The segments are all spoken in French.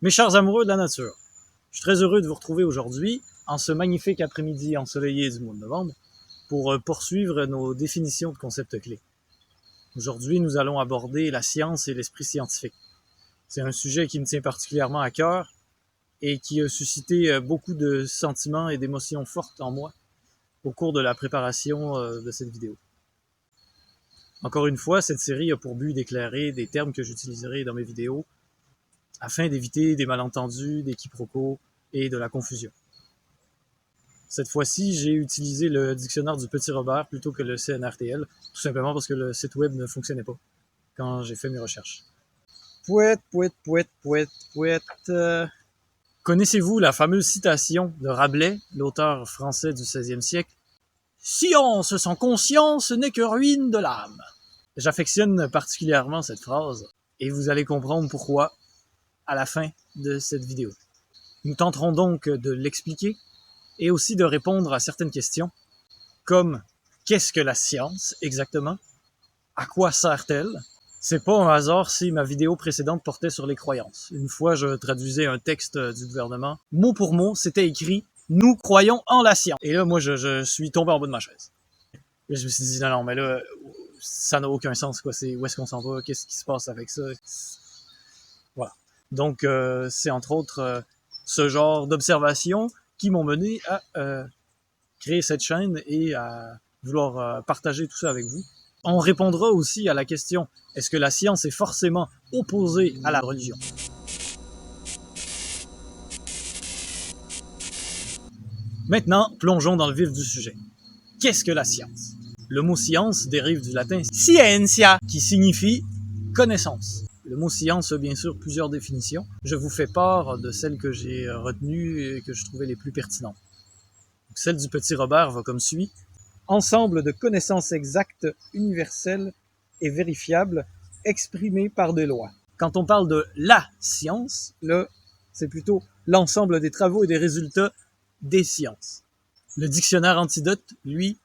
Mes chers amoureux de la nature, je suis très heureux de vous retrouver aujourd'hui, en ce magnifique après-midi ensoleillé du mois de novembre, pour poursuivre nos définitions de concepts clés. Aujourd'hui, nous allons aborder la science et l'esprit scientifique. C'est un sujet qui me tient particulièrement à cœur et qui a suscité beaucoup de sentiments et d'émotions fortes en moi au cours de la préparation de cette vidéo. Encore une fois, cette série a pour but d'éclairer des termes que j'utiliserai dans mes vidéos afin d'éviter des malentendus, des quiproquos et de la confusion. Cette fois-ci, j'ai utilisé le dictionnaire du Petit Robert plutôt que le CNRTL, tout simplement parce que le site web ne fonctionnait pas quand j'ai fait mes recherches. Pouette. Connaissez-vous la fameuse citation de Rabelais, l'auteur français du XVIe siècle? « Science sans conscience n'est que ruine de l'âme ». J'affectionne particulièrement cette phrase, et vous allez comprendre pourquoi à la fin de cette vidéo. Nous tenterons donc de l'expliquer et aussi de répondre à certaines questions, comme qu'est-ce que la science exactement? À quoi sert-elle? C'est pas un hasard si ma vidéo précédente portait sur les croyances. Une fois, je traduisais un texte du gouvernement, mot pour mot, c'était écrit « Nous croyons en la science ». Et là, moi, je suis tombé en bas de ma chaise. Et je me suis dit « Non, mais là, ça n'a aucun sens, quoi. Où est-ce qu'on s'en va? Qu'est-ce qui se passe avec ça? » Voilà. Donc, c'est entre autres ce genre d'observations qui m'ont mené à créer cette chaîne et à vouloir partager tout ça avec vous. On répondra aussi à la question, est-ce que la science est forcément opposée à la religion? Maintenant, plongeons dans le vif du sujet. Qu'est-ce que la science? Le mot science dérive du latin scientia, qui signifie connaissance. Le mot science a bien sûr plusieurs définitions. Je vous fais part de celles que j'ai retenues et que je trouvais les plus pertinentes. Donc, celle du Petit Robert va comme suit. Ensemble de connaissances exactes, universelles et vérifiables, exprimées par des lois. Quand on parle de la science, là, c'est plutôt l'ensemble des travaux et des résultats des sciences. Le dictionnaire Antidote, lui,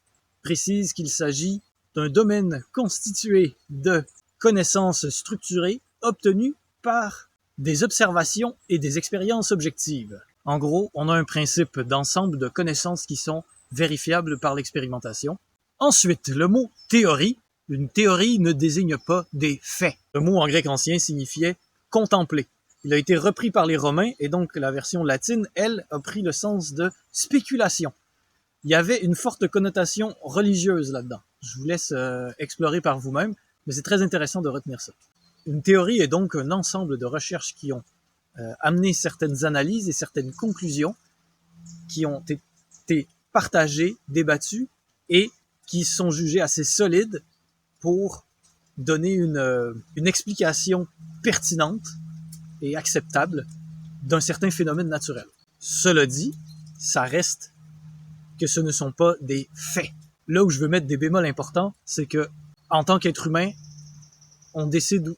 précise qu'il s'agit d'un domaine constitué de connaissances structurées obtenues par des observations et des expériences objectives. En gros, on a un principe d'ensemble de connaissances qui sont vérifiables par l'expérimentation. Ensuite, le mot théorie. Une théorie ne désigne pas des faits. Le mot en grec ancien signifiait contempler. Il a été repris par les Romains et donc la version latine, elle, a pris le sens de spéculation. Il y avait une forte connotation religieuse là-dedans. Je vous laisse explorer par vous-même, mais c'est très intéressant de retenir ça. Une théorie est donc un ensemble de recherches qui ont amené certaines analyses et certaines conclusions qui ont été partagées, débattues et qui sont jugées assez solides pour donner une explication pertinente et acceptable d'un certain phénomène naturel. Cela dit, ça reste que ce ne sont pas des faits. Là où je veux mettre des bémols importants, c'est que en tant qu'être humain, on décide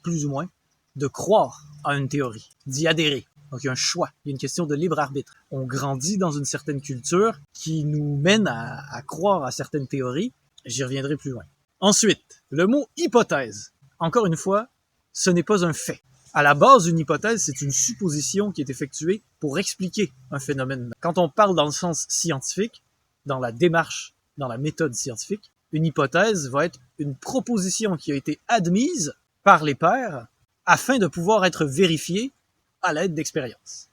plus ou moins de croire à une théorie, d'y adhérer. Donc il y a un choix, il y a une question de libre arbitre. On grandit dans une certaine culture qui nous mène à croire à certaines théories. J'y reviendrai plus loin. Ensuite, le mot hypothèse. Encore une fois, ce n'est pas un fait. À la base, une hypothèse, c'est une supposition qui est effectuée pour expliquer un phénomène. Quand on parle dans le sens scientifique, dans la démarche, dans la méthode scientifique, une hypothèse va être une proposition qui a été admise par les pairs afin de pouvoir être vérifiée à l'aide d'expériences.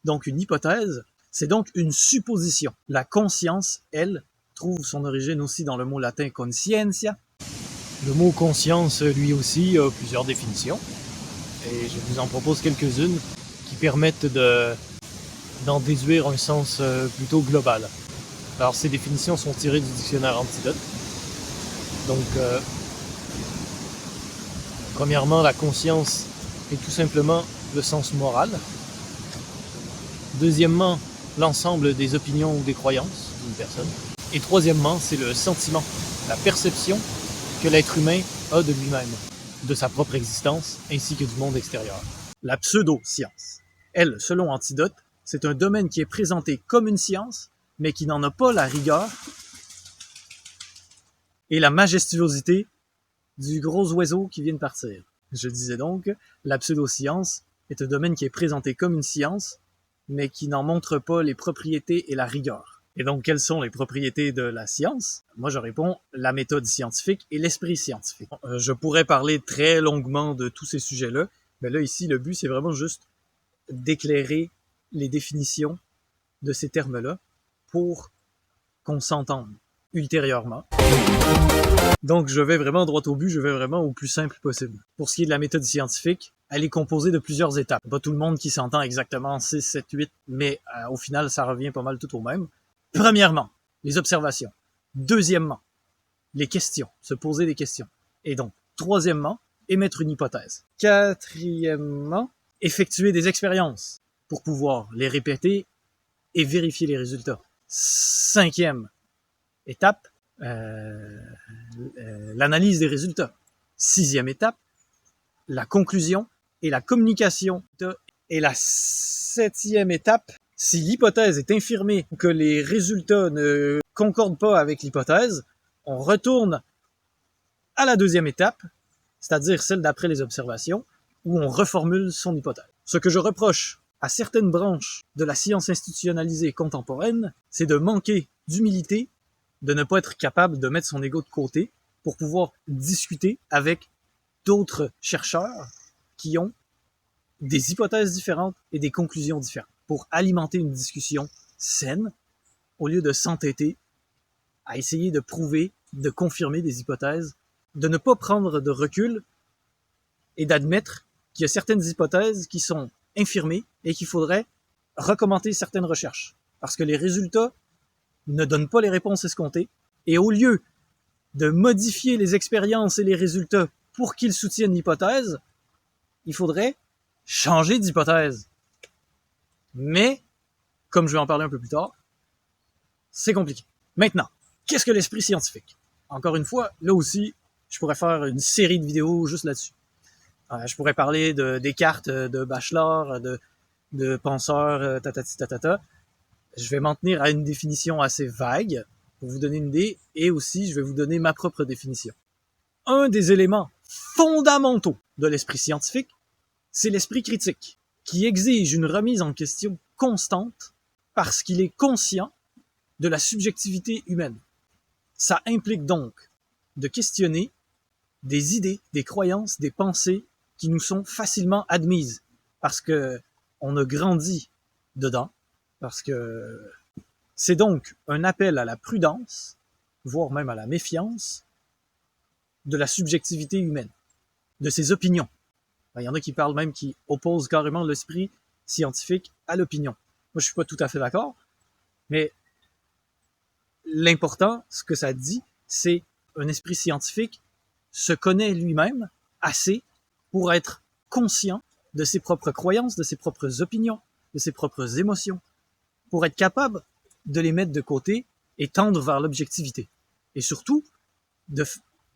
Donc une hypothèse, c'est donc une supposition. La conscience, elle, trouve son origine aussi dans le mot latin conscientia. Le mot conscience, lui aussi, a plusieurs définitions. Et je vous en propose quelques-unes qui permettent d'en déduire un sens plutôt global. Alors ces définitions sont tirées du dictionnaire Antidote. Donc, premièrement, la conscience est tout simplement le sens moral. Deuxièmement, l'ensemble des opinions ou des croyances d'une personne. Et troisièmement, c'est le sentiment, la perception que l'être humain a de lui-même, de sa propre existence, ainsi que du monde extérieur. La pseudo-science. Elle, selon Antidote, c'est un domaine qui est présenté comme une science, mais qui n'en a pas la rigueur et la majestuosité du gros oiseau qui vient de partir. Je disais donc, la pseudo-science est un domaine qui est présenté comme une science, mais qui n'en montre pas les propriétés et la rigueur. Et donc, quelles sont les propriétés de la science? Moi, je réponds la méthode scientifique et l'esprit scientifique. Je pourrais parler très longuement de tous ces sujets-là, mais là, ici, le but, c'est vraiment juste d'éclairer les définitions de ces termes-là pour qu'on s'entende ultérieurement. Donc, je vais vraiment droit au but, je vais vraiment au plus simple possible. Pour ce qui est de la méthode scientifique, elle est composée de plusieurs étapes. Pas tout le monde qui s'entend exactement 6, 7, 8, mais au final, ça revient pas mal tout au même. Premièrement, les observations. Deuxièmement, les questions, se poser des questions. Et donc, troisièmement, émettre une hypothèse. Quatrièmement, effectuer des expériences pour pouvoir les répéter et vérifier les résultats. Cinquième étape, l'analyse des résultats. Sixième étape, la conclusion et la communication. Et la septième étape, si l'hypothèse est infirmée ou que les résultats ne concordent pas avec l'hypothèse, on retourne à la deuxième étape, c'est-à-dire celle d'après les observations, où on reformule son hypothèse. Ce que je reproche à certaines branches de la science institutionnalisée contemporaine, c'est de manquer d'humilité, de ne pas être capable de mettre son ego de côté pour pouvoir discuter avec d'autres chercheurs qui ont des hypothèses différentes et des conclusions différentes pour alimenter une discussion saine au lieu de s'entêter à essayer de prouver, de confirmer des hypothèses, de ne pas prendre de recul et d'admettre qu'il y a certaines hypothèses qui sont infirmées et qu'il faudrait recommencer certaines recherches parce que les résultats ne donnent pas les réponses escomptées et au lieu de modifier les expériences et les résultats pour qu'ils soutiennent l'hypothèse, il faudrait changer d'hypothèse. Mais, comme je vais en parler un peu plus tard, c'est compliqué. Maintenant, qu'est-ce que l'esprit scientifique? Encore une fois, là aussi, je pourrais faire une série de vidéos juste là-dessus. Je pourrais parler de Descartes, de Bachelard, de penseurs, tatati tatata. Je vais m'en tenir à une définition assez vague pour vous donner une idée, et aussi je vais vous donner ma propre définition. Un des éléments fondamentaux de l'esprit scientifique, c'est l'esprit critique, qui exige une remise en question constante parce qu'il est conscient de la subjectivité humaine. Ça implique donc de questionner des idées, des croyances, des pensées qui nous sont facilement admises parce que on a grandi dedans, parce que c'est donc un appel à la prudence, voire même à la méfiance, de la subjectivité humaine, de ses opinions. Il y en a qui parlent même, qui opposent carrément l'esprit scientifique à l'opinion. Moi, je suis pas tout à fait d'accord, mais l'important, ce que ça dit, c'est un esprit scientifique se connaît lui-même assez pour être conscient de ses propres croyances, de ses propres opinions, de ses propres émotions, pour être capable de les mettre de côté et tendre vers l'objectivité. Et surtout, de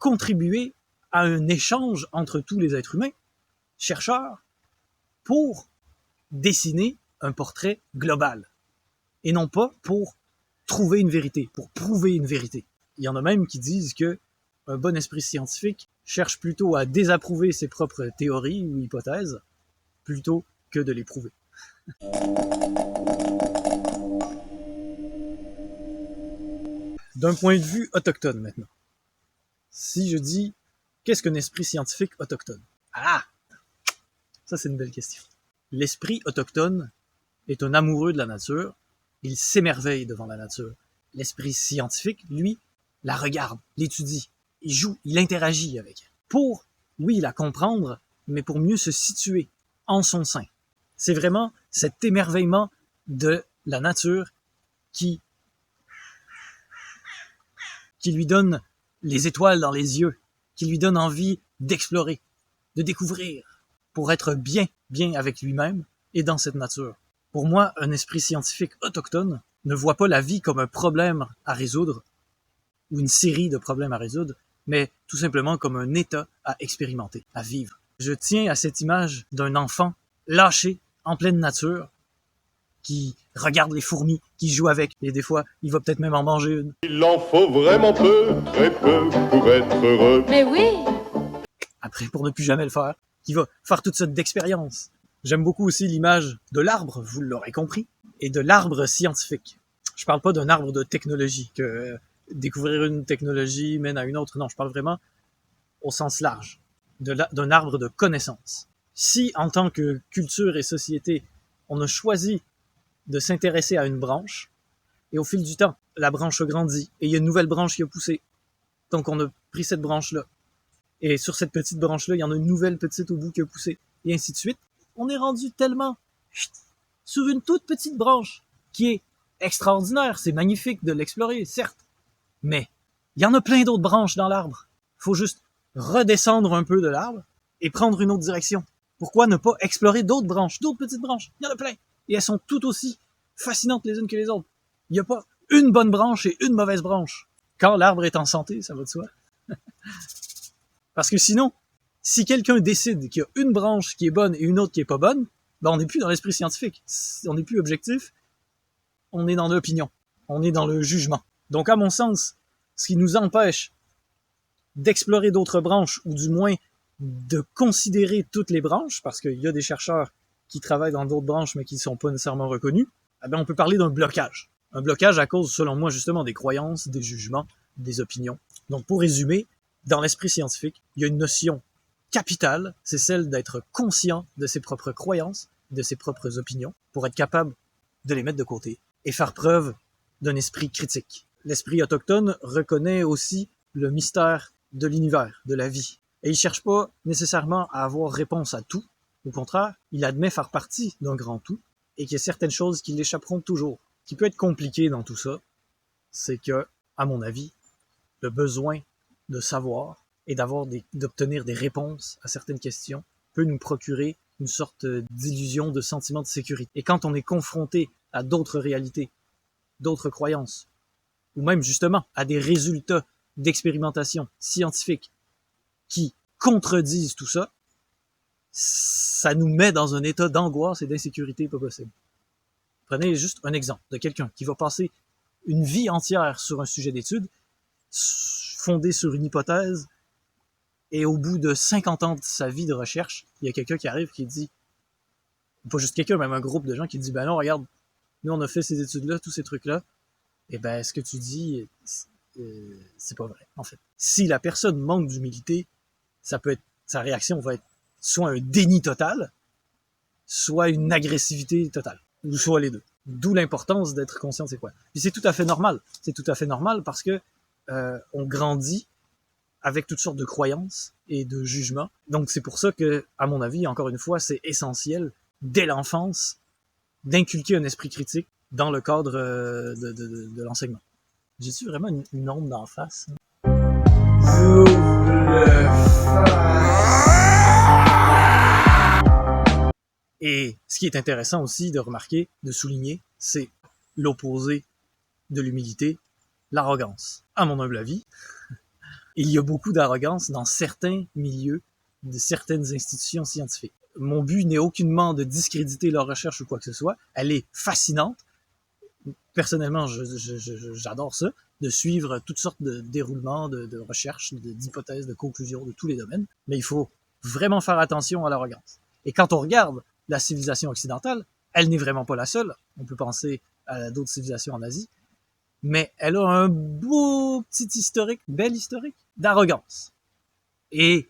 contribuer à un échange entre tous les êtres humains, chercheurs, pour dessiner un portrait global. Et non pas pour trouver une vérité, pour prouver une vérité. Il y en a même qui disent que un bon esprit scientifique cherche plutôt à désapprouver ses propres théories ou hypothèses, plutôt que de les prouver. D'un point de vue autochtone maintenant. Si je dis, qu'est-ce qu'un esprit scientifique autochtone? Ah! Ça, c'est une belle question. L'esprit autochtone est un amoureux de la nature. Il s'émerveille devant la nature. L'esprit scientifique, lui, la regarde, l'étudie, il joue, il interagit avec elle. Pour, oui, la comprendre, mais pour mieux se situer en son sein. C'est vraiment cet émerveillement de la nature qui lui donne les étoiles dans les yeux, qui lui donne envie d'explorer, de découvrir, pour être bien avec lui-même et dans cette nature. Pour moi, un esprit scientifique autochtone ne voit pas la vie comme un problème à résoudre, ou une série de problèmes à résoudre, mais tout simplement comme un état à expérimenter, à vivre. Je tiens à cette image d'un enfant lâché en pleine nature, qui regarde les fourmis, qui joue avec, et des fois, il va peut-être même en manger une. Il en faut vraiment peu, très peu, pour être heureux. Mais oui! Après, pour ne plus jamais le faire, qui va faire toute sorte d'expériences, J'aime beaucoup aussi l'image de l'arbre, vous l'aurez compris, et de l'arbre scientifique. Je parle pas d'un arbre de technologie, que découvrir une technologie mène à une autre. Non, je parle vraiment au sens large, d'un arbre de connaissances. Si, en tant que culture et société, on a choisi de s'intéresser à une branche, et au fil du temps, la branche a grandi, et il y a une nouvelle branche qui a poussé. Donc on a pris cette branche-là. Et sur cette petite branche-là, il y en a une nouvelle petite au bout qui a poussé. Et ainsi de suite. On est rendu tellement sur une toute petite branche qui est extraordinaire. C'est magnifique de l'explorer, certes. Mais il y en a plein d'autres branches dans l'arbre. Il faut juste redescendre un peu de l'arbre et prendre une autre direction. Pourquoi ne pas explorer d'autres branches, d'autres petites branches? Il y en a plein. Et elles sont toutes aussi fascinantes les unes que les autres. Il n'y a pas une bonne branche et une mauvaise branche. Quand l'arbre est en santé, ça va de soi. Parce que sinon, si quelqu'un décide qu'il y a une branche qui est bonne et une autre qui est pas bonne, ben on n'est plus dans l'esprit scientifique. On n'est plus objectif. On est dans l'opinion. On est dans le jugement. Donc, à mon sens, ce qui nous empêche d'explorer d'autres branches, ou du moins de considérer toutes les branches, parce qu'il y a des chercheurs qui travaillent dans d'autres branches mais qui ne sont pas nécessairement reconnus, eh bien, on peut parler d'un blocage. Un blocage à cause, selon moi, justement, des croyances, des jugements, des opinions. Donc, pour résumer, dans l'esprit scientifique, il y a une notion capitale, c'est celle d'être conscient de ses propres croyances, de ses propres opinions, pour être capable de les mettre de côté et faire preuve d'un esprit critique. L'esprit autochtone reconnaît aussi le mystère de l'univers, de la vie. Et il cherche pas nécessairement à avoir réponse à tout. Au contraire, il admet faire partie d'un grand tout et qu'il y a certaines choses qui l'échapperont toujours. Ce qui peut être compliqué dans tout ça, c'est que, à mon avis, le besoin de savoir et d'obtenir des réponses à certaines questions peut nous procurer une sorte d'illusion, de sentiment de sécurité. Et quand on est confronté à d'autres réalités, d'autres croyances, ou même justement à des résultats d'expérimentation scientifique qui contredisent tout ça, ça nous met dans un état d'angoisse et d'insécurité pas possible. Prenez juste un exemple de quelqu'un qui va passer une vie entière sur un sujet d'étude, fondé sur une hypothèse, et au bout de 50 ans de sa vie de recherche, il y a quelqu'un qui arrive qui dit, pas juste quelqu'un, même un groupe de gens qui dit, ben non, regarde, nous on a fait ces études-là, tous ces trucs-là, et ben ce que tu dis, c'est pas vrai, en fait. Si la personne manque d'humilité, sa réaction va être soit un déni total, soit une agressivité totale, ou soit les deux. D'où l'importance d'être conscient de c'est quoi. Puis c'est tout à fait normal. C'est tout à fait normal parce que on grandit avec toutes sortes de croyances et de jugements. Donc c'est pour ça que, à mon avis, encore une fois, c'est essentiel, dès l'enfance, d'inculquer un esprit critique dans le cadre de l'enseignement. J'ai-tu vraiment une ombre d'en face? Et ce qui est intéressant aussi de remarquer, de souligner, c'est l'opposé de l'humilité, l'arrogance. À mon humble avis, il y a beaucoup d'arrogance dans certains milieux de certaines institutions scientifiques. Mon but n'est aucunement de discréditer leur recherche ou quoi que ce soit. Elle est fascinante. Personnellement, j'adore ça, de suivre toutes sortes de déroulements, de recherches, d'hypothèses, de conclusions de tous les domaines. Mais il faut vraiment faire attention à l'arrogance. Et quand on regarde la civilisation occidentale, elle n'est vraiment pas la seule. On peut penser à d'autres civilisations en Asie. Mais elle a un beau petit historique, bel historique, d'arrogance. Et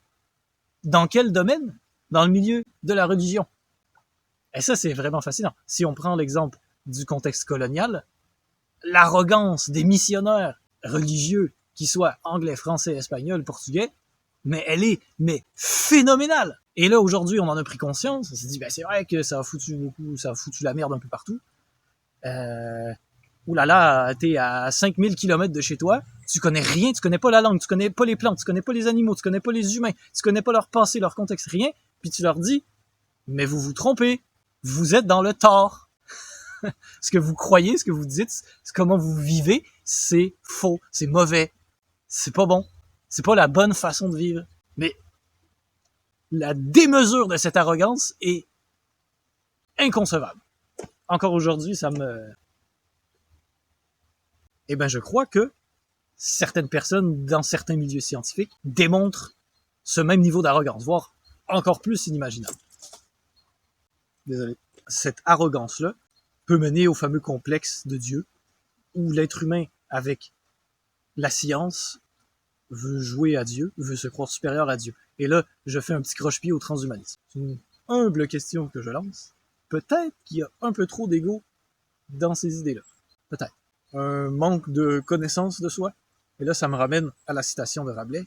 dans quel domaine? Dans le milieu de la religion. Et ça, c'est vraiment fascinant. Si on prend l'exemple du contexte colonial, l'arrogance des missionnaires religieux, qu'ils soient anglais, français, espagnol, portugais, mais elle est phénoménale. Et là, aujourd'hui, on en a pris conscience. On s'est dit, ben, c'est vrai que ça a foutu la merde un peu partout. Oulala, t'es à 5000 km de chez toi, tu connais rien, tu connais pas la langue, tu connais pas les plantes, tu connais pas les animaux, tu connais pas les humains, tu connais pas leur passé, leur contexte, rien, puis tu leur dis, mais vous vous trompez, vous êtes dans le tort. Ce que vous croyez, ce que vous dites, comment vous vivez, c'est faux, c'est mauvais, c'est pas bon, c'est pas la bonne façon de vivre. Mais la démesure de cette arrogance est inconcevable. Encore aujourd'hui, Eh ben, je crois que certaines personnes dans certains milieux scientifiques démontrent ce même niveau d'arrogance, voire encore plus inimaginable. Désolé. Cette arrogance-là peut mener au fameux complexe de Dieu, où l'être humain, avec la science, veut jouer à Dieu, veut se croire supérieur à Dieu. Et là, je fais un petit croche-pied au transhumanisme. C'est une humble question que je lance. Peut-être qu'il y a un peu trop d'ego dans ces idées-là. Peut-être. Un manque de connaissance de soi. Et là, ça me ramène à la citation de Rabelais.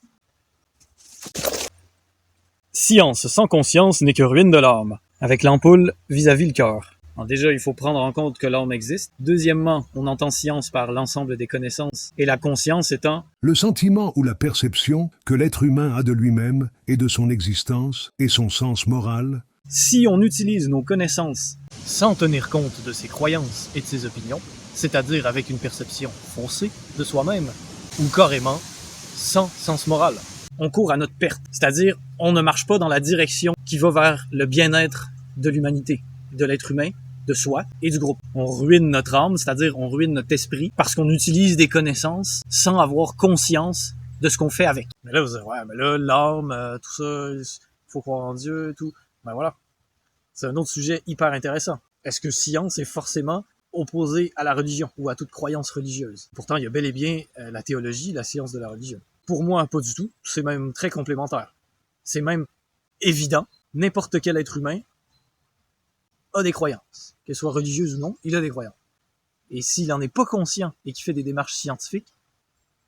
Science sans conscience n'est que ruine de l'âme, avec l'ampoule vis-à-vis le cœur. Alors déjà, il faut prendre en compte que l'âme existe. Deuxièmement, on entend science par l'ensemble des connaissances, et la conscience étant le sentiment ou la perception que l'être humain a de lui-même et de son existence et son sens moral. Si on utilise nos connaissances sans tenir compte de ses croyances et de ses opinions, c'est-à-dire avec une perception faussée de soi-même, ou carrément sans sens moral, on court à notre perte. C'est-à-dire, on ne marche pas dans la direction qui va vers le bien-être de l'humanité, de l'être humain, de soi et du groupe. On ruine notre âme, c'est-à-dire on ruine notre esprit, parce qu'on utilise des connaissances sans avoir conscience de ce qu'on fait avec. Mais là, vous allez dire, ouais, mais là, l'âme, tout ça, il faut croire en Dieu et tout. Ben voilà. C'est un autre sujet hyper intéressant. Est-ce que science est forcément opposée à la religion ou à toute croyance religieuse? Pourtant, il y a bel et bien la théologie, la science de la religion. Pour moi, pas du tout. C'est même très complémentaire. C'est même évident. N'importe quel être humain a des croyances. Qu'elles soient religieuses ou non, il a des croyances. Et s'il n'en est pas conscient et qu'il fait des démarches scientifiques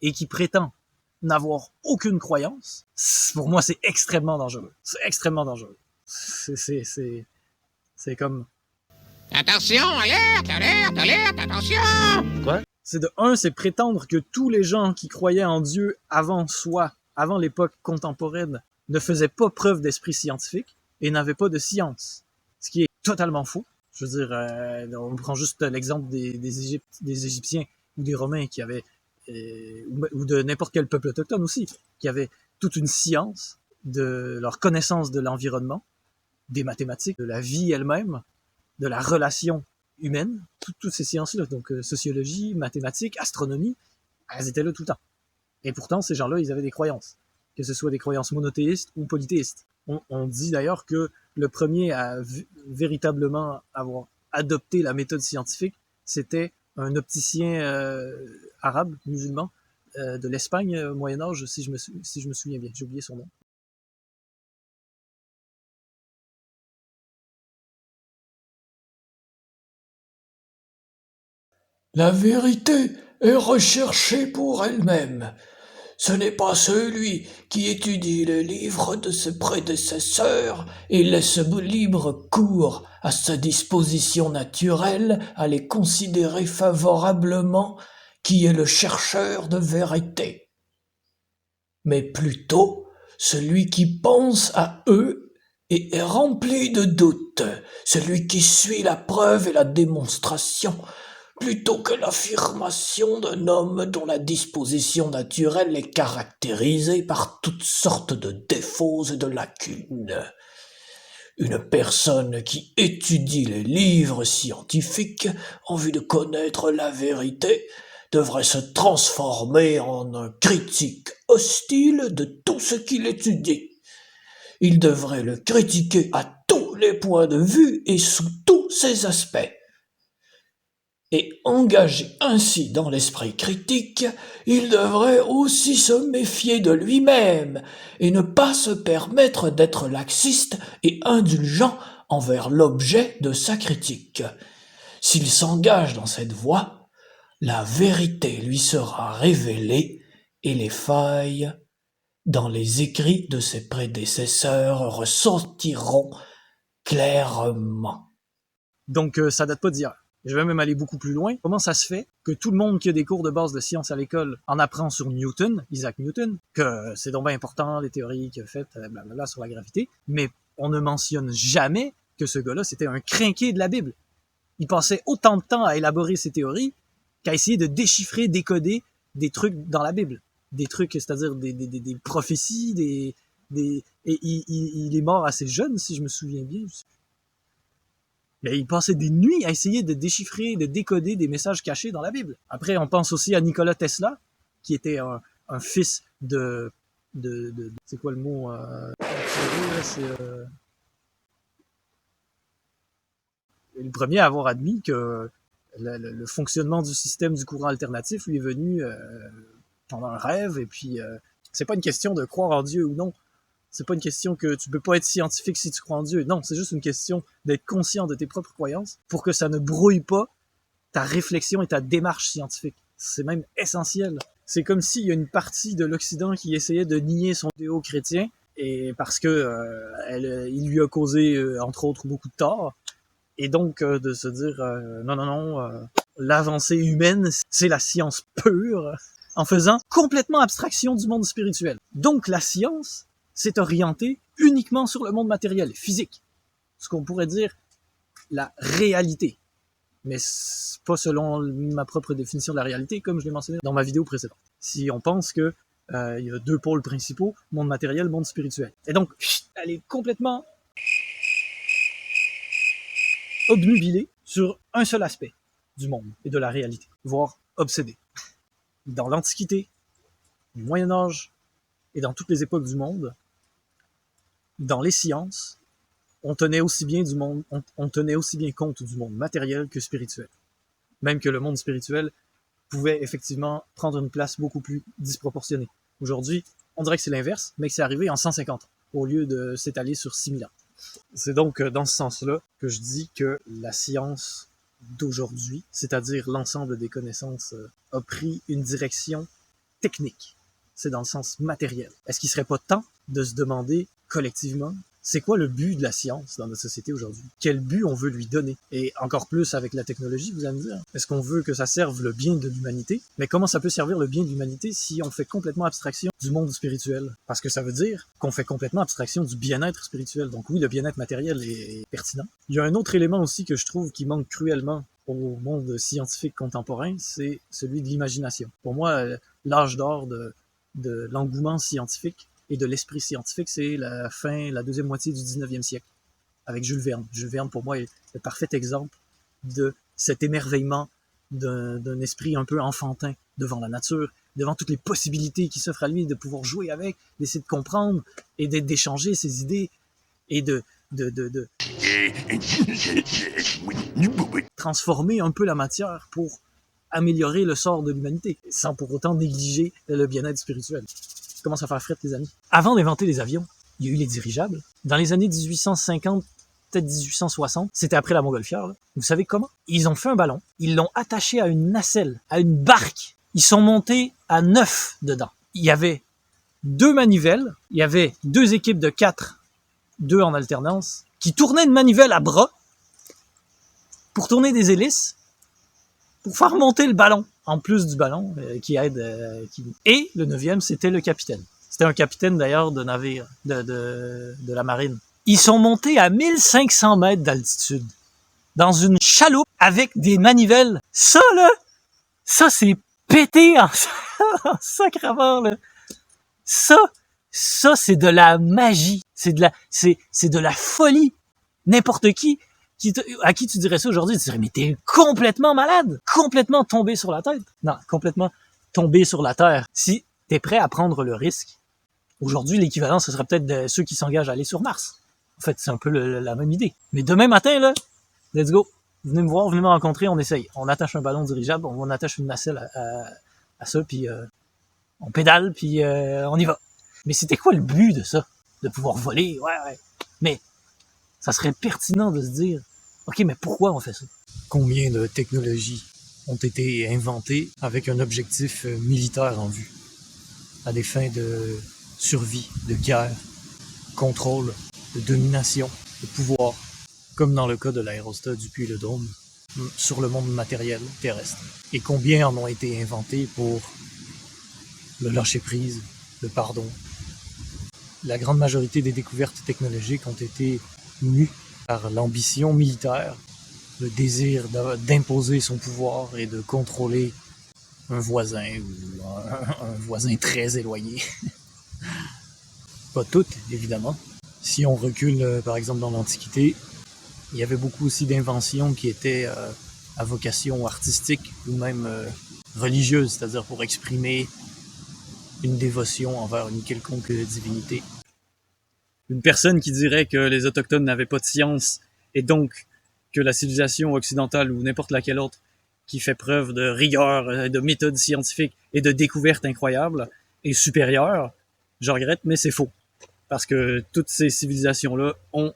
et qu'il prétend n'avoir aucune croyance, pour moi, c'est extrêmement dangereux. C'est extrêmement dangereux. C'est comme... Attention, alerte, alerte, alerte, attention! Quoi? C'est de un, c'est prétendre que tous les gens qui croyaient en Dieu avant soi, avant l'époque contemporaine, ne faisaient pas preuve d'esprit scientifique et n'avaient pas de science. Ce qui est totalement faux. Je veux dire, on prend juste l'exemple des Égyptiens ou des Romains qui avaient, ou de n'importe quel peuple autochtone aussi, qui avaient toute une science de leur connaissance de l'environnement, des mathématiques, de la vie elle-même, de la relation humaine, toutes ces sciences-là, donc sociologie, mathématiques, astronomie, elles étaient là tout le temps. Et pourtant, ces gens-là, ils avaient des croyances, que ce soit des croyances monothéistes ou polythéistes. On dit d'ailleurs que le premier à véritablement avoir adopté la méthode scientifique, c'était un opticien arabe, musulman, de l'Espagne au Moyen-Âge, si je me souviens bien. J'ai oublié son nom. La vérité est recherchée pour elle-même. Ce n'est pas celui qui étudie les livres de ses prédécesseurs et laisse libre cours à sa disposition naturelle à les considérer favorablement qui est le chercheur de vérité, mais plutôt celui qui pense à eux et est rempli de doutes, celui qui suit la preuve et la démonstration, plutôt que l'affirmation d'un homme dont la disposition naturelle est caractérisée par toutes sortes de défauts et de lacunes. Une personne qui étudie les livres scientifiques en vue de connaître la vérité devrait se transformer en un critique hostile de tout ce qu'il étudie. Il devrait le critiquer à tous les points de vue et sous tous ses aspects. Et engagé ainsi dans l'esprit critique, il devrait aussi se méfier de lui-même et ne pas se permettre d'être laxiste et indulgent envers l'objet de sa critique. S'il s'engage dans cette voie, la vérité lui sera révélée et les failles dans les écrits de ses prédécesseurs ressortiront clairement. Donc, ça date pas d'hier. Je vais même aller beaucoup plus loin. Comment ça se fait que tout le monde qui a des cours de base de sciences à l'école en apprend sur Newton, Isaac Newton, que c'est donc bien important, les théories qu'il a faites, blablabla, sur la gravité, mais on ne mentionne jamais que ce gars-là, c'était un crinqué de la Bible. Il passait autant de temps à élaborer ses théories qu'à essayer de déchiffrer, décoder des trucs dans la Bible. Des trucs, c'est-à-dire des prophéties, et il est mort assez jeune, si je me souviens bien. Mais il passait des nuits à essayer de déchiffrer, de décoder des messages cachés dans la Bible. Après, on pense aussi à Nikola Tesla, qui était un fils de c'est quoi le mot c'est le premier à avoir admis que le fonctionnement du système du courant alternatif lui est venu pendant un rêve, et puis c'est pas une question de croire en Dieu ou non. C'est pas une question que tu peux pas être scientifique si tu crois en Dieu. Non, c'est juste une question d'être conscient de tes propres croyances pour que ça ne brouille pas ta réflexion et ta démarche scientifique. C'est même essentiel. C'est comme s'il y a une partie de l'Occident qui essayait de nier son idéal chrétien, et parce que il lui a causé, entre autres, beaucoup de tort. Et donc, de se dire, non, l'avancée humaine, c'est la science pure, en faisant complètement abstraction du monde spirituel. Donc, la science s'est orientée uniquement sur le monde matériel, physique. Ce qu'on pourrait dire la réalité. Mais pas selon ma propre définition de la réalité, comme je l'ai mentionné dans ma vidéo précédente. Si on pense que il y a deux pôles principaux, monde matériel, monde spirituel. Et donc, elle est complètement obnubilée sur un seul aspect du monde et de la réalité, voire obsédée. Dans l'Antiquité, au Moyen-Âge et dans toutes les époques du monde, dans les sciences, on tenait aussi bien compte du monde matériel que spirituel. Même que le monde spirituel pouvait effectivement prendre une place beaucoup plus disproportionnée. Aujourd'hui, on dirait que c'est l'inverse, mais que c'est arrivé en 150 ans, au lieu de s'étaler sur 6000 ans. C'est donc dans ce sens-là que je dis que la science d'aujourd'hui, c'est-à-dire l'ensemble des connaissances, a pris une direction technique. C'est dans le sens matériel. Est-ce qu'il serait pas temps de se demander collectivement, c'est quoi le but de la science dans notre société aujourd'hui? Quel but on veut lui donner? Et encore plus avec la technologie, vous allez me dire. Est-ce qu'on veut que ça serve le bien de l'humanité? Mais comment ça peut servir le bien de l'humanité si on fait complètement abstraction du monde spirituel? Parce que ça veut dire qu'on fait complètement abstraction du bien-être spirituel. Donc oui, le bien-être matériel est pertinent. Il y a un autre élément aussi que je trouve qui manque cruellement au monde scientifique contemporain, c'est celui de l'imagination. Pour moi, l'âge d'or de l'engouement scientifique et de l'esprit scientifique, c'est la deuxième moitié du 19e siècle, avec Jules Verne. Jules Verne, pour moi, est le parfait exemple de cet émerveillement d'un esprit un peu enfantin devant la nature, devant toutes les possibilités qui s'offrent à lui, de pouvoir jouer avec, d'essayer de comprendre et d'échanger ses idées et de transformer un peu la matière pour améliorer le sort de l'humanité, sans pour autant négliger le bien-être spirituel. Commence à faire frette, les amis. Avant d'inventer les avions, il y a eu les dirigeables. Dans les années 1850, peut-être 1860, c'était après la montgolfière, là. Vous savez comment? Ils ont fait un ballon, ils l'ont attaché à une nacelle, à une barque. Ils sont montés à 9 dedans. Il y avait 2 manivelles, il y avait 2 équipes de 4, 2 en alternance, qui tournaient une manivelle à bras pour tourner des hélices, pour faire monter le ballon, en plus du ballon qui aide. Et le 9e, c'était le capitaine. C'était un capitaine d'ailleurs de navire, de la marine. Ils sont montés à 1500 mètres d'altitude, dans une chaloupe avec des manivelles. Ça c'est pété en sacrament, là. Ça c'est de la magie. C'est de la folie. N'importe qui à qui tu dirais ça aujourd'hui, tu dirais, mais t'es complètement malade, complètement tombé sur la tête. Non, complètement tombé sur la terre. Si t'es prêt à prendre le risque, aujourd'hui, l'équivalent, ce serait peut-être de ceux qui s'engagent à aller sur Mars. En fait, c'est un peu la même idée. Mais demain matin, là, let's go. Venez me voir, venez me rencontrer, on essaye. On attache un ballon dirigeable, on attache une nacelle à ça, puis on pédale, puis on y va. Mais c'était quoi le but de ça? De pouvoir voler? Ouais. Mais ça serait pertinent de se dire, OK, mais pourquoi on fait ça? Combien de technologies ont été inventées avec un objectif militaire en vue, à des fins de survie, de guerre, contrôle, de domination, de pouvoir, comme dans le cas de l'aérostat du Puy-le-Dôme, sur le monde matériel terrestre. Et combien en ont été inventés pour le lâcher-prise, le pardon. La grande majorité des découvertes technologiques ont été mues par l'ambition militaire, le désir d'imposer son pouvoir et de contrôler un voisin ou un voisin très éloigné. Pas toutes, évidemment. Si on recule, par exemple, dans l'Antiquité, il y avait beaucoup aussi d'inventions qui étaient à vocation artistique ou même religieuse, c'est-à-dire pour exprimer une dévotion envers une quelconque divinité. Une personne qui dirait que les Autochtones n'avaient pas de science et donc que la civilisation occidentale ou n'importe laquelle autre qui fait preuve de rigueur, de méthode scientifique et de découvertes incroyables est supérieure. Je regrette, mais c'est faux. Parce que toutes ces civilisations-là ont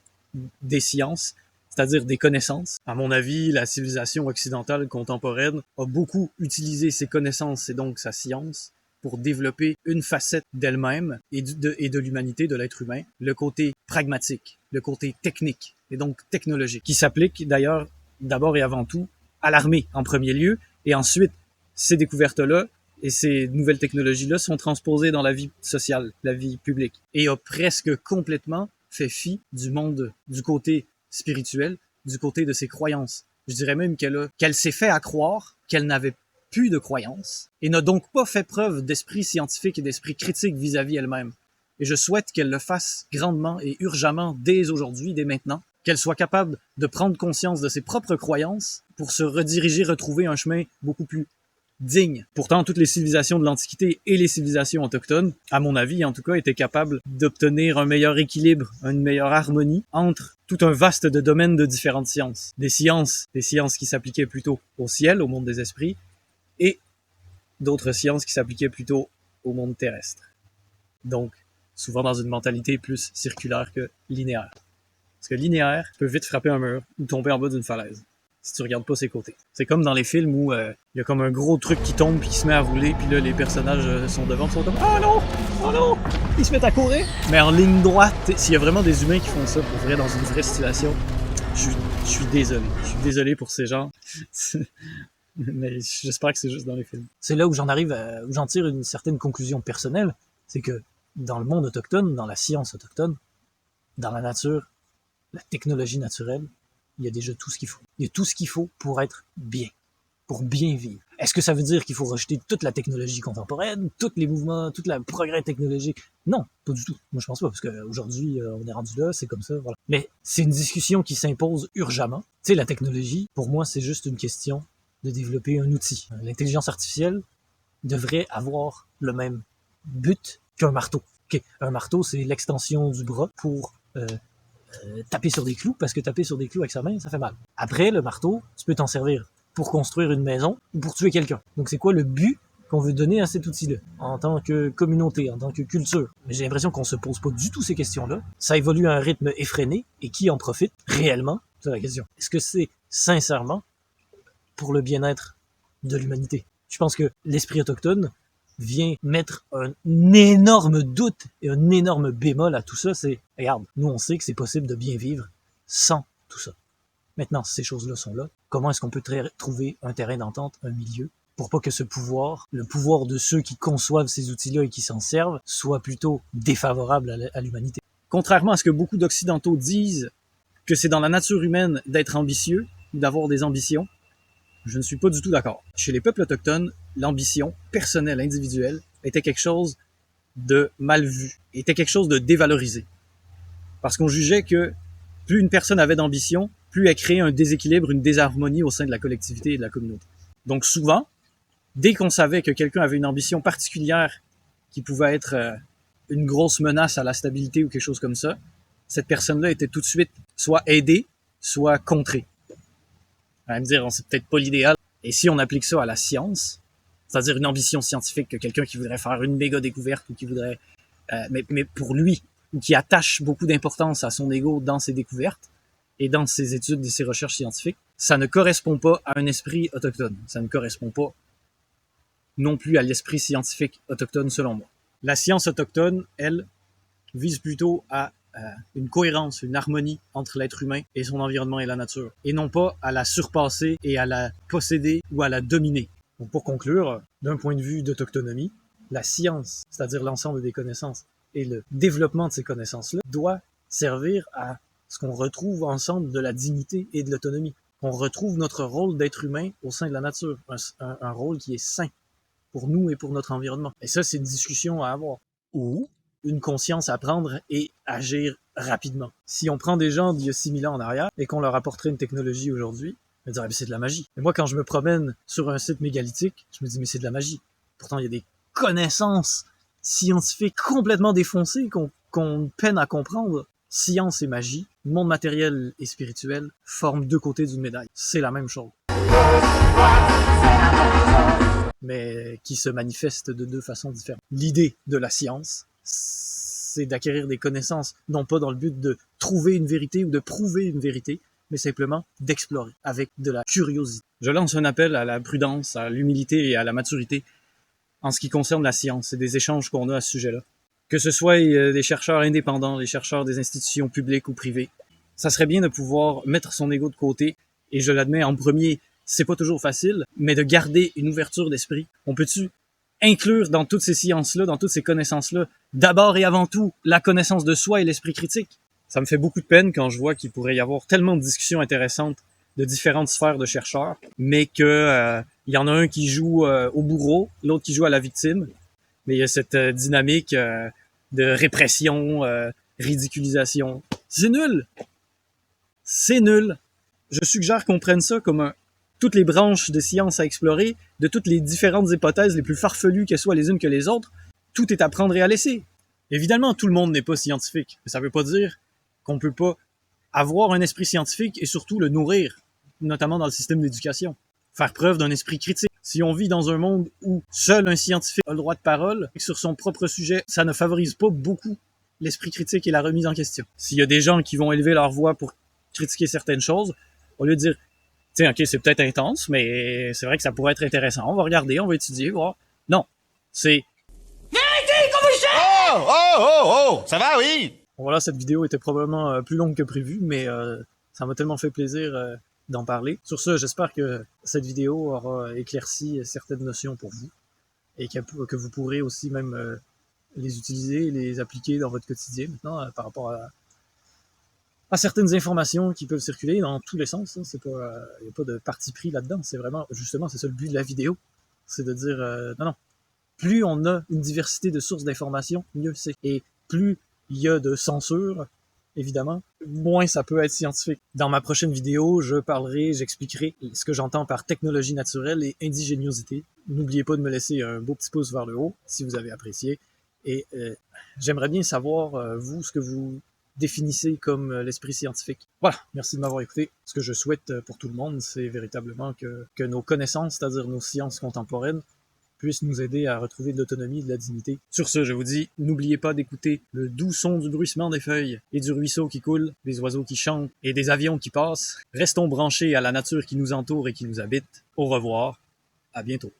des sciences, c'est-à-dire des connaissances. À mon avis, la civilisation occidentale contemporaine a beaucoup utilisé ses connaissances et donc sa science pour développer une facette d'elle-même et de l'humanité, de l'être humain, le côté pragmatique, le côté technique et donc technologique, qui s'applique d'ailleurs d'abord et avant tout à l'armée en premier lieu, et ensuite ces découvertes-là et ces nouvelles technologies-là sont transposées dans la vie sociale, la vie publique, et a presque complètement fait fi du monde, du côté spirituel, du côté de ses croyances. Je dirais même qu'elle s'est fait à croire qu'elle n'avait plus de croyances, et n'a donc pas fait preuve d'esprit scientifique et d'esprit critique vis-à-vis elle-même. Et je souhaite qu'elle le fasse grandement et urgemment dès aujourd'hui, dès maintenant, qu'elle soit capable de prendre conscience de ses propres croyances pour se rediriger, retrouver un chemin beaucoup plus digne. Pourtant, toutes les civilisations de l'Antiquité et les civilisations autochtones, à mon avis en tout cas, étaient capables d'obtenir un meilleur équilibre, une meilleure harmonie entre tout un vaste de domaines de différentes sciences. Des sciences qui s'appliquaient plutôt au ciel, au monde des esprits, et d'autres sciences qui s'appliquaient plutôt au monde terrestre. Donc, souvent dans une mentalité plus circulaire que linéaire. Parce que linéaire peut vite frapper un mur ou tomber en bas d'une falaise, si tu regardes pas ses côtés. C'est comme dans les films où il y a comme un gros truc qui tombe puis qui se met à rouler, puis là les personnages sont devant, sont comme « Oh non! Oh non! » Ils se mettent à courir. Mais en ligne droite, s'il y a vraiment des humains qui font ça pour vrai dans une vraie situation, je suis désolé. Je suis désolé pour ces gens. Mais j'espère que c'est juste dans les films. C'est là où où j'en tire une certaine conclusion personnelle, c'est que dans le monde autochtone, dans la science autochtone, dans la nature, la technologie naturelle, il y a déjà tout ce qu'il faut. Il y a tout ce qu'il faut pour être bien, pour bien vivre. Est-ce que ça veut dire qu'il faut rejeter toute la technologie contemporaine, tous les mouvements, tout le progrès technologique? Non, pas du tout. Moi, je pense pas, parce qu'aujourd'hui, on est rendu là, c'est comme ça, voilà. Mais c'est une discussion qui s'impose urgemment. Tu sais, la technologie, pour moi, c'est juste une question de développer un outil. L'intelligence artificielle devrait avoir le même but qu'un marteau. Okay. Un marteau, c'est l'extension du bras pour taper sur des clous, parce que taper sur des clous avec sa main, ça fait mal. Après, le marteau, tu peux t'en servir pour construire une maison ou pour tuer quelqu'un. Donc c'est quoi le but qu'on veut donner à cet outil-là, en tant que communauté, en tant que culture? Mais j'ai l'impression qu'on se pose pas du tout ces questions-là. Ça évolue à un rythme effréné, et qui en profite réellement? C'est la question. Est-ce que c'est sincèrement pour le bien-être de l'humanité? Je pense que l'esprit autochtone vient mettre un énorme doute et un énorme bémol à tout ça. C'est, regarde, nous on sait que c'est possible de bien vivre sans tout ça. Maintenant, ces choses-là sont là. Comment est-ce qu'on peut trouver un terrain d'entente, un milieu, pour pas que ce pouvoir, le pouvoir de ceux qui conçoivent ces outils-là et qui s'en servent, soit plutôt défavorable à l'humanité? Contrairement à ce que beaucoup d'Occidentaux disent, que c'est dans la nature humaine d'être ambitieux, d'avoir des ambitions, je ne suis pas du tout d'accord. Chez les peuples autochtones, l'ambition personnelle, individuelle, était quelque chose de mal vu, était quelque chose de dévalorisé. Parce qu'on jugeait que plus une personne avait d'ambition, plus elle créait un déséquilibre, une désharmonie au sein de la collectivité et de la communauté. Donc souvent, dès qu'on savait que quelqu'un avait une ambition particulière qui pouvait être une grosse menace à la stabilité ou quelque chose comme ça, cette personne-là était tout de suite soit aidée, soit contrée. On va me dire, c'est peut-être pas l'idéal. Et si on applique ça à la science, c'est-à-dire une ambition scientifique, que quelqu'un qui voudrait faire une méga découverte ou qui voudrait, mais pour lui, ou qui attache beaucoup d'importance à son ego dans ses découvertes et dans ses études et ses recherches scientifiques, ça ne correspond pas à un esprit autochtone. Ça ne correspond pas non plus à l'esprit scientifique autochtone, selon moi. La science autochtone, elle, vise plutôt à une cohérence, une harmonie entre l'être humain et son environnement et la nature, et non pas à la surpasser et à la posséder ou à la dominer. Donc pour conclure, d'un point de vue d'autochtonomie, la science, c'est-à-dire l'ensemble des connaissances et le développement de ces connaissances-là, doit servir à ce qu'on retrouve ensemble de la dignité et de l'autonomie, qu'on retrouve notre rôle d'être humain au sein de la nature, un rôle qui est sain pour nous et pour notre environnement. Et ça, c'est une discussion à avoir. Ou une conscience à prendre et agir rapidement. Si on prend des gens d'il y a 6000 ans en arrière et qu'on leur apporterait une technologie aujourd'hui, on dirait, c'est de la magie. Et moi, quand je me promène sur un site mégalithique, je me dis, mais c'est de la magie. Pourtant, il y a des connaissances scientifiques complètement défoncées qu'on peine à comprendre. Science et magie, monde matériel et spirituel, forment deux côtés d'une médaille. C'est la même chose. Mais qui se manifestent de deux façons différentes. L'idée de la science, c'est d'acquérir des connaissances, non pas dans le but de trouver une vérité ou de prouver une vérité, mais simplement d'explorer avec de la curiosité. Je lance un appel à la prudence, à l'humilité et à la maturité en ce qui concerne la science et des échanges qu'on a à ce sujet-là. Que ce soit des chercheurs indépendants, des chercheurs des institutions publiques ou privées, ça serait bien de pouvoir mettre son ego de côté, et je l'admets en premier, c'est pas toujours facile, mais de garder une ouverture d'esprit. On peut-tu inclure dans toutes ces sciences-là, dans toutes ces connaissances-là, d'abord et avant tout, la connaissance de soi et l'esprit critique? Ça me fait beaucoup de peine quand je vois qu'il pourrait y avoir tellement de discussions intéressantes de différentes sphères de chercheurs, mais que il y en a un qui joue au bourreau, l'autre qui joue à la victime. Mais il y a cette dynamique de répression, ridiculisation. C'est nul! C'est nul! Je suggère qu'on prenne ça comme toutes les branches de sciences à explorer, de toutes les différentes hypothèses les plus farfelues qu'elles soient les unes que les autres, tout est à prendre et à laisser. Évidemment, tout le monde n'est pas scientifique, mais ça veut pas dire qu'on peut pas avoir un esprit scientifique et surtout le nourrir, notamment dans le système d'éducation. Faire preuve d'un esprit critique. Si on vit dans un monde où seul un scientifique a le droit de parole sur son propre sujet, ça ne favorise pas beaucoup l'esprit critique et la remise en question. S'il y a des gens qui vont élever leur voix pour critiquer certaines choses, au lieu de dire « Tiens, ok, c'est peut-être intense, mais c'est vrai que ça pourrait être intéressant, on va regarder, on va étudier, voir. » Non, c'est « Oh, oh, oh, oh, ça va, oui? Voilà, cette vidéo était probablement plus longue que prévu, mais ça m'a tellement fait plaisir d'en parler. Sur ce, j'espère que cette vidéo aura éclairci certaines notions pour vous et que vous pourrez aussi même les utiliser et les appliquer dans votre quotidien maintenant par rapport à certaines informations qui peuvent circuler dans tous les sens. Hein. C'est pas, y a pas de parti pris là-dedans. C'est vraiment, justement, c'est ça le but de la vidéo. C'est de dire, non, plus on a une diversité de sources d'informations, mieux c'est. Et plus il y a de censure, évidemment, moins ça peut être scientifique. Dans ma prochaine vidéo, j'expliquerai ce que j'entends par technologie naturelle et indigéniosité. N'oubliez pas de me laisser un beau petit pouce vers le haut si vous avez apprécié. Et j'aimerais bien savoir, vous, ce que vous définissez comme l'esprit scientifique. Voilà, merci de m'avoir écouté. Ce que je souhaite pour tout le monde, c'est véritablement que nos connaissances, c'est-à-dire nos sciences contemporaines, puissent nous aider à retrouver de l'autonomie et de la dignité. Sur ce, je vous dis, n'oubliez pas d'écouter le doux son du bruissement des feuilles et du ruisseau qui coule, des oiseaux qui chantent et des avions qui passent. Restons branchés à la nature qui nous entoure et qui nous habite. Au revoir, à bientôt.